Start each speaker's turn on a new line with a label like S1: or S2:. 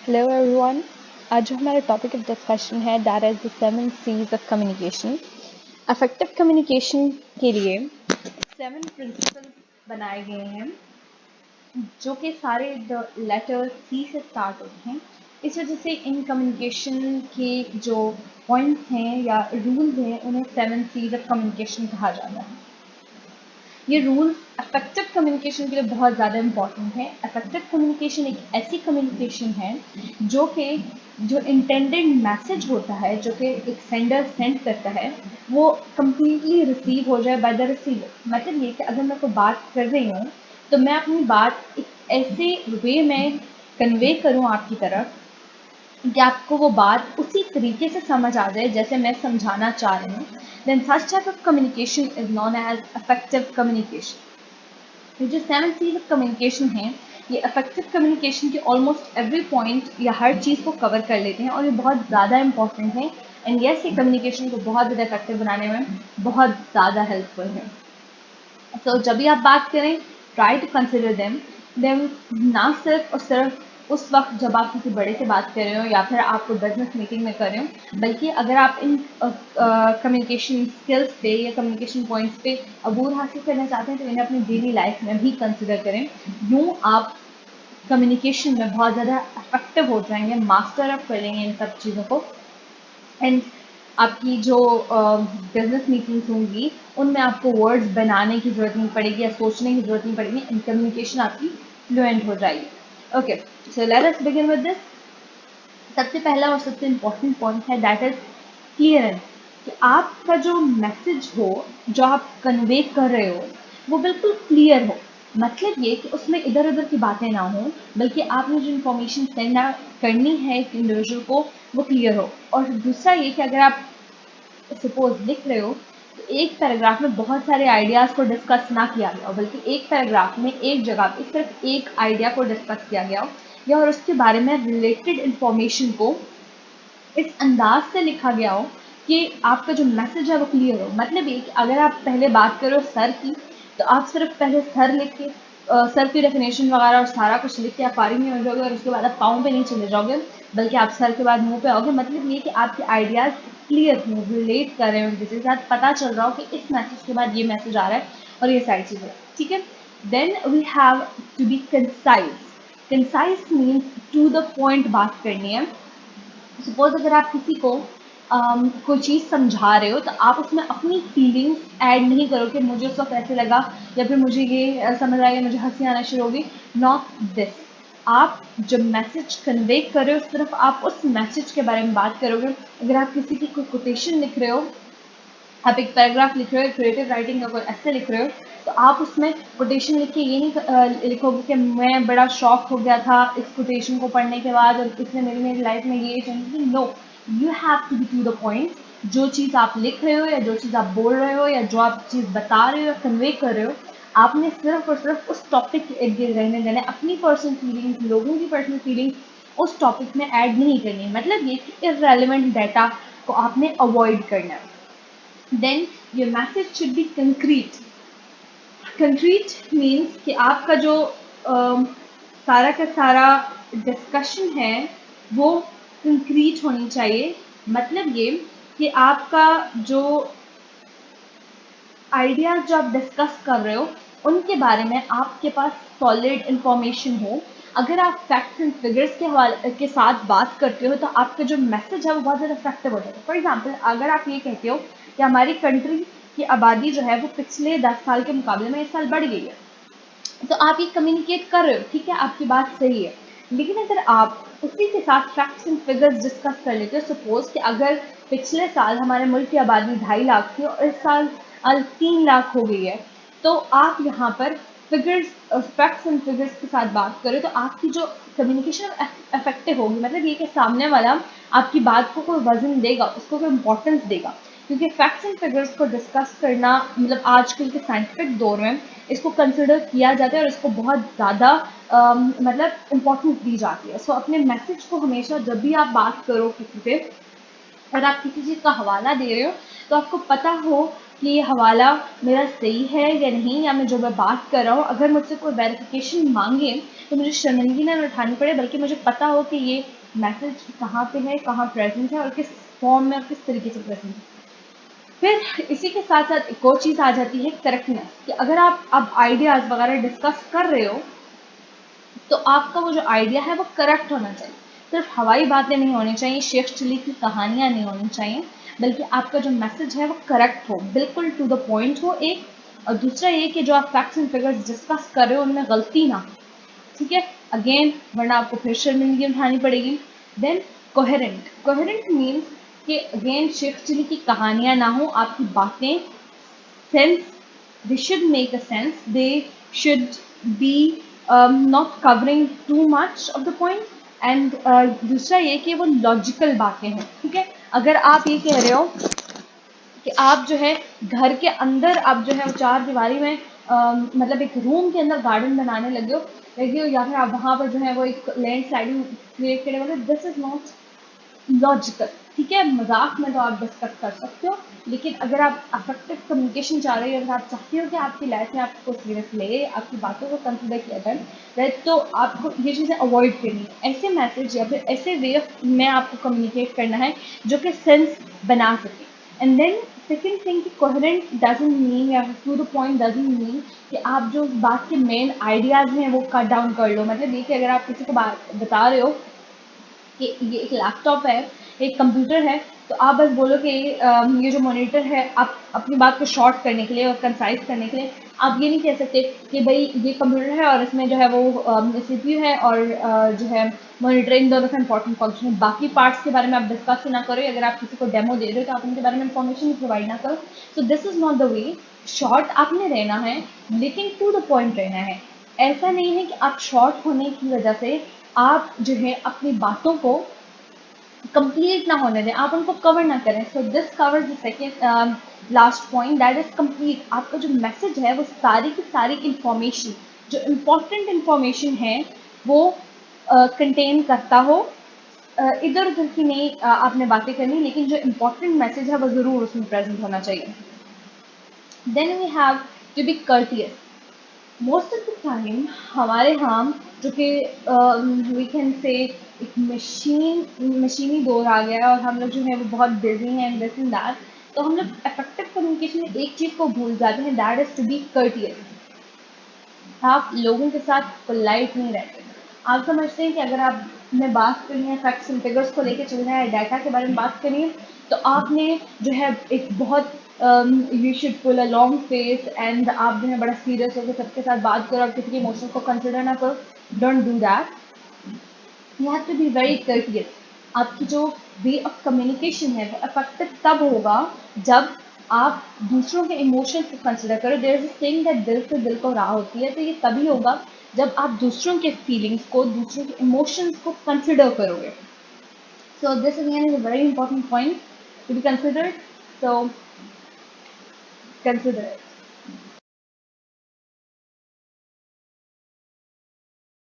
S1: Hello everyone. आज जो हमारा टॉपिक ऑफ डिस्कशन है that is the 7 C's of communication. Effective communication के लिए 7 प्रिंसिपल्स बनाए गए हैं जो कि सारे लेटर C से स्टार्ट होते हैं। इस वजह से इन कम्युनिकेशन के जो पॉइंट्स हैं या रूल्स हैं उन्हें 7 C's ऑफ कम्युनिकेशन कहा जाता है। ये रूल्स इफेक्टिव कम्युनिकेशन के लिए बहुत ज़्यादा इम्पॉर्टेंट है। इफेक्टिव कम्युनिकेशन एक ऐसी कम्युनिकेशन है जो इंटेंडेड मैसेज होता है, जो कि एक सेंडर सेंड करता है, वो कम्प्लीटली रिसीव हो जाए बाय द रिसीवर। मतलब ये कि अगर मैं कोई बात कर रही हूँ तो मैं अपनी बात एक ऐसे वे में कन्वे करूँ आपकी तरफ कि आपको वो बात उसी तरीके से समझ आ जाए जैसे मैं समझाना चाह रही हूँ। Then such type of communication is known as effective communication. ये जो 7 C's ऑफ कम्युनिकेशन है, ये इफेक्टिव कम्युनिकेशन के ऑलमोस्ट एवरी पॉइंट या हर चीज़ को कवर कर लेते हैं और ये बहुत ज़्यादा इंपॉर्टेंट है। एंड यस, ये कम्युनिकेशन को बहुत ज़्यादा इफेक्टिव बनाने में बहुत ज़्यादा हेल्पफुल है। तो जब भी आप बात करें, ट्राई टू कंसिडर देम ना सिर्फ और सिर्फ उस वक्त जब आप किसी बड़े से बात कर रहे हो या फिर आप बिजनेस मीटिंग में कर रहे हो, बल्कि अगर आप इन कम्युनिकेशन स्किल्स पे या कम्युनिकेशन पॉइंट्स पे अबूर हासिल करना चाहते हैं तो इन्हें अपनी डेली लाइफ में भी कंसिडर करें। यूँ आप कम्युनिकेशन में बहुत ज़्यादा इफेक्टिव हो जाएंगे, मास्टर अप कर लेंगे इन सब चीज़ों को। एंड आपकी जो बिजनेस मीटिंग्स होंगी उनमें आपको वर्ड्स बनाने की ज़रूरत नहीं पड़ेगी या सोचने की ज़रूरत नहीं पड़ेगी, एंड कम्युनिकेशन आपकी फ्लुएंट हो जाएगी। Okay, so let us begin with this. सबसे पहला और सबसे इम्पोर्टेंट पॉइंट है दैट इज क्लियरेंस। कि आपका जो मैसेज हो, जो आप कन्वे कर रहे हो, वो बिल्कुल क्लियर हो। मतलब ये कि उसमें इधर उधर की बातें ना हो, बल्कि आपने जो इन्फॉर्मेशन सेंड करनी है एक इंडिविजुअल को वो क्लियर हो। और दूसरा ये कि अगर आप सपोज लिख रहे हो तो एक पैराग्राफ में बहुत सारे आइडियाज़ को डिस्कस ना किया गया हो, बल्कि एक पैराग्राफ में एक जगह पे सिर्फ एक आइडिया को डिस्कस किया गया हो या और उसके बारे में रिलेटेड इंफॉर्मेशन को इस अंदाज से लिखा गया हो कि आपका जो मैसेज है वो क्लियर हो। मतलब ये कि अगर आप पहले बात करो सर की, तो आप सिर्फ पहले सर लिख के सर की डेफिनेशन वगैरह और सारा कुछ लिख के आप फारिग नहीं हो जाओगे और उसके बाद आप पाँव पे नहीं चले जाओगे, बल्कि आप सर के बाद मुंह पे आओगे। मतलब ये कि आपके आइडियाज़ क्लियर हो, रिलेट कर रहे हो, जिसके साथ पता चल रहा हो कि इस मैसेज के बाद ये मैसेज आ रहा है और ये सारी चीज़ें। ठीक है, then we have to be concise. Concise means to the point बात करनी है। सपोज अगर आप किसी को कोई चीज़ समझा रहे हो तो आप उसमें अपनी फीलिंग्स ऐड नहीं करो कि मुझे उस वक्त ऐसे लगा या फिर मुझे ये समझ आया, मुझे हंसी आना शुरू होगी। Not this. आप जब मैसेज कन्वे कर रहे हो सिर्फ आप उस मैसेज के बारे में बात करोगे। अगर आप किसी की कोई कोटेशन लिख रहे हो, आप एक पैराग्राफ लिख रहे हो, क्रिएटिव राइटिंग का कोई ऐसे लिख रहे हो, तो आप उसमें कोटेशन लिख के ये नहीं लिखोगे कि मैं बड़ा शॉक हो गया था इस कोटेशन को पढ़ने के बाद और इसने मेरी लाइफ में ये change. No, you have to be to the point. जो चीज़ आप लिख रहे हो या जो चीज़ आप बोल रहे हो या जो आप चीज़ बता रहे हो या कन्वे कर रहे हो, आपने सिर्फ और सिर्फ उस टॉपिक के इर्द गिर्द रहने देना है। अपनी पर्सनल फीलिंग्स, लोगों की पर्सनल फीलिंग्स उस टॉपिक में ऐड नहीं करनी है। मतलब ये कि इररेलेवेंट डाटा को आपने अवॉइड करना है। then your message should be concrete. Concrete means कि आपका जो सारा का सारा डिस्कशन है वो concrete होनी चाहिए। मतलब ये कि आपका जो आइडियाज जो आप डिस्कस कर रहे हो उनके बारे में आपके पास सॉलिड इंफॉर्मेशन हो। अगर आप फैक्ट्स एंड फिगर्स के हवाले के साथ बात करते हो तो आपका जो मैसेज है वो बहुत ज़्यादा इफेक्टिव हो जाएगा। फॉर एग्जांपल, अगर आप ये कहते हो कि हमारी कंट्री की आबादी जो है वो पिछले 10 साल के मुकाबले में इस साल बढ़ गई है, तो आप ये कम्युनिकेट कर रहे हो, ठीक है, आपकी बात सही है। लेकिन अगर आप उसी के साथ फैक्ट्स एंड फिगर्स डिस्कस कर लेते हो, सपोज कि अगर पिछले साल हमारे मुल्क की आबादी 2.5 लाख थी और इस साल 3 लाख हो गई है, तो आप यहाँ पर फिगर्स, फैक्ट्स एंड फिगर्स के साथ बात करें तो आपकी जो कम्युनिकेशन इफेक्टिव होगी। मतलब ये कि सामने वाला आपकी बात को कोई वजन देगा, उसको कोई इम्पोर्टेंस देगा। क्योंकि फैक्ट्स एंड फिगर्स को डिस्कस करना मतलब आजकल के साइंटिफिक दौर में इसको कंसिडर किया जाता है और इसको बहुत ज़्यादा मतलब इम्पोर्टेंस दी जाती है। सो अपने मैसेज को हमेशा जब भी आप बात करो किसी से, अगर आप किसी चीज़ का हवाला दे रहे हो तो आपको पता हो कि ये हवाला मेरा सही है या नहीं, या मैं जो मैं बात कर रहा हूँ अगर मुझसे कोई वेरिफिकेशन मांगे तो मुझे शर्मिंदगी ना उठानी पड़े, बल्कि मुझे पता हो कि ये मैसेज कहाँ पे है, कहाँ प्रेजेंट है और किस फॉर्म में और किस तरीके से प्रेजेंट है। फिर इसी के साथ साथ एक और चीज़ आ जाती है करेक्टनेस, कि अगर आप अब आइडियाज़ वगैरह डिस्कस कर रहे हो तो आपका वो जो आइडिया है वो करेक्ट होना चाहिए। सिर्फ हवाई बातें नहीं होनी चाहिए, शेख चिली की कहानियाँ नहीं होनी चाहिए, बल्कि आपका जो मैसेज है वो करेक्ट हो, बिल्कुल टू द पॉइंट हो एक। और दूसरा ये कि जो आप फैक्ट्स एंड फिगर्स डिस्कस कर रहे हो उनमें गलती ना हो, ठीक है, अगेन, वरना आपको फिर शर्मिंदगी उठानी पड़ेगी। देन कोहेरेंट, कोहेरेंट मीन्स कि अगेन शेख चिली की कहानियाँ ना हो, आपकी बातें sense, they should make a sense, they should be not covering too much of the point, and दूसरा ये कि वो लॉजिकल बातें हों, ठीक है। अगर आप ये कह रहे हो कि आप जो है घर के अंदर आप जो है चार दीवारी में मतलब एक रूम के अंदर गार्डन बनाने लगे हो या फिर आप वहाँ पर जो है वो एक लैंड स्लाइडिंग क्रिएट करने वाले, दिस इज नॉट लॉजिकल, ठीक है। मजाक में तो आप डिस्कस कर सकते हो, लेकिन अगर आप अफेक्टिव कम्युनिकेशन चाह रहे हो, अगर आप चाहते हो कि आपकी लाइफ में आपको सीरियस ले, आपकी बातों को कंसिडर किया जाए, राइट, तो आपको ये चीज़ें अवॉइड करनी है। ऐसे मैसेज या फिर ऐसे वे में आपको कम्युनिकेट करना है जो कि सेंस बना सके। एंड देन सेकेंड थिंग कि कोहेरेंट डजंट मीन या to the point doesn't mean कि आप जो बात के मेन आइडियाज़ हैं वो कट डाउन कर लो। मतलब ये कि अगर आप किसी को बात बता रहे हो कि ये एक लैपटॉप है, एक कंप्यूटर है, तो आप बस बोलो कि ये जो मॉनिटर है, आप अपनी बात को शॉर्ट करने के लिए और कंसाइज करने के लिए आप ये नहीं कह सकते कि भाई ये कंप्यूटर है और इसमें जो है वो सीपीयू है और जो है मॉनिटर, इन दोनों का इंपॉर्टेंट फंक्शन है, बाकी पार्ट्स के बारे में आप डिस्कस ना करो। अगर आप किसी को डेमो दे रहे हो तो आप उनके बारे में इंफॉर्मेशन प्रोवाइड ना करो। So this is not the way. Short आपने रहना है, लेकिन टू द पॉइंट रहना है। ऐसा नहीं है कि आप शॉर्ट होने की वजह से आप जो है अपनी बातों को कंप्लीट ना होने दें, आप उनको कवर ना करें। So this covers the second last point, that is complete. आपका जो मैसेज है वो सारी की सारी इंफॉर्मेशन, जो इम्पोर्टेंट इंफॉर्मेशन है वो कंटेन करता हो। इधर उधर की नहीं आपने बातें करनी, लेकिन जो इम्पोर्टेंट मैसेज है वो ज़रूर उसमें प्रेजेंट होना चाहिए। Then we have to be courteous. Most of the time हमारे यहाँ जो कि वी कैन से एक मशीनी दौर आ गया है और हम लोग जो है वो बहुत बिजी हैं एंड दिस एंड दैट, तो हम लोग इफेक्टिव कम्युनिकेशन में एक चीज़ को भूल जाते हैं, that is to be courteous. आप लोगों के साथ पोलाइट नहीं रहते। आप समझते हैं कि अगर आपने बात करनी है, फैक्ट्स एंड फिगर्स को लेके चलना है, डाटा के बारे में बात करनी है, तो आपने जो है एक बहुत you should pull a long face and आप जो है बड़ा सीरियस होकर सबके साथ बात करो, आप किसी के इमोशंस को कंसिडर ना करो। Don't do that, you have to be very courteous. आपकी जो वे ऑफ कम्युनिकेशन है वो इफेक्टिव तब होगा जब आप दूसरों के इमोशंस को कंसिडर करो। There is a thing that दिल से दिल को राह होती है, तो ये तभी होगा जब आप दूसरों के फीलिंग्स को, दूसरों के इमोशंस को कंसिडर करोगे। So this again is a very important point to be considered, so consider it.